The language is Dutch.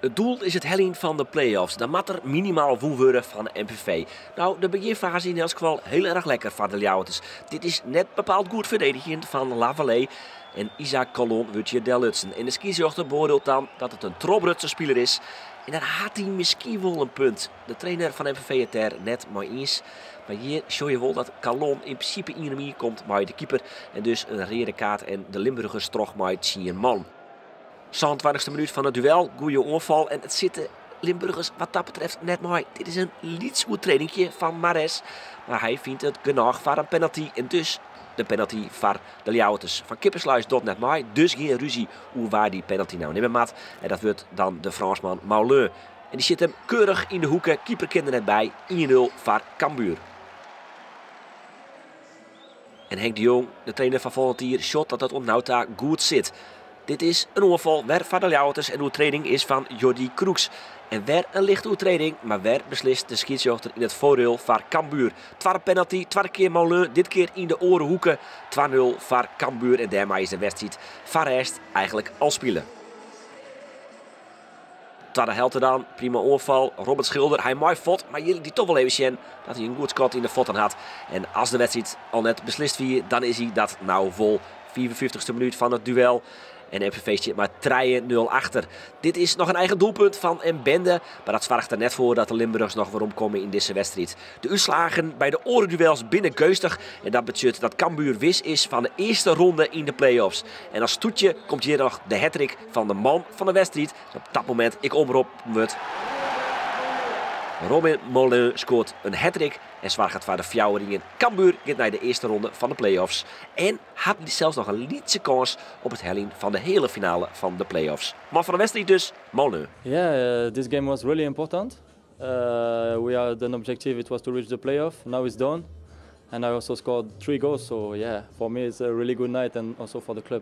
Het doel is het helling van de play-offs. Dan moet er minimaal worden van de MVV. Nou, de beginfase in elk geval heel erg lekker voor de Ljouwerters. Dit is net bepaald goed verdedigend van Lavallée. En Isaac Colon wordt je del Lutsen. En de skizochter beoordeelt dan dat het een trobrutse speler is. En dan had hij misschien wel een punt. De trainer van MVV het er net maar eens. Maar hier zie je wel dat Calon in principe in de mier komt bij de keeper. En dus een rode kaart en de Limburgers trog met 10 man. 27e minuut van het duel, goede onval en het zitten Limburgers wat dat betreft net mooi. Dit is een lietsgoed trainingje van Mares, maar hij vindt het genoeg voor een penalty en dus de penalty voor de Ljouwerters. Van Kippersluis doet net mooi, dus geen ruzie hoe waar die penalty nou nemen maat. En dat wordt dan de Fransman Mauleux. En die zit hem keurig in de hoeken, keeper kent er net bij, 1-0 voor Cambuur. En Henk de Jong, de trainer van Volunteer, shot dat het ontnauwta goed zit. Dit is een onval weer van de Ljouwerters en de training is van Jordi Kroeks. En weer een lichte oertreding, maar weer beslist de scheidsrechter in het voordeel van Cambuur. Tweede penalty, tweede keer Mauleux, dit keer in de orenhoeken. 2-0 voor Cambuur en daarmee is de wedstrijd van rest eigenlijk al spelen. Tweede helft dan, prima onval. Robert Schilder, hij mooi fot, maar jullie die toch wel even zien dat hij een goed schot in de voeten had. En als de wedstrijd al net beslist wie, dan is hij dat nou vol. 54e minuut van het duel. En MVV zit maar 3-0 achter. Dit is nog een eigen doelpunt van Mbende. Maar dat zorgt er net voor dat de Limburgers nog weer omkomen in deze wedstrijd. De uitslagen bij de orenduels binnen Geustig. En dat betekent dat Cambuur wis is van de eerste ronde in de play-offs. En als toetje komt hier nog de hattrick van de man van de wedstrijd. Op dat moment ik omroep wordt. Robin Mauleux scoort een hattrick en zwaar gaat voor de Fjouweringen. Cambuur gaat naar de eerste ronde van de play-offs. En had zelfs nog een lietse kans op het helling van de hele finale van de play-offs. Maar van de wedstrijd dus, Mauleux. Yeah, this game was really important. We had an objective, it was to reach the play-off. Now it's done. And I also scored 3 goals, so yeah, for me it's a really good night and also for the club.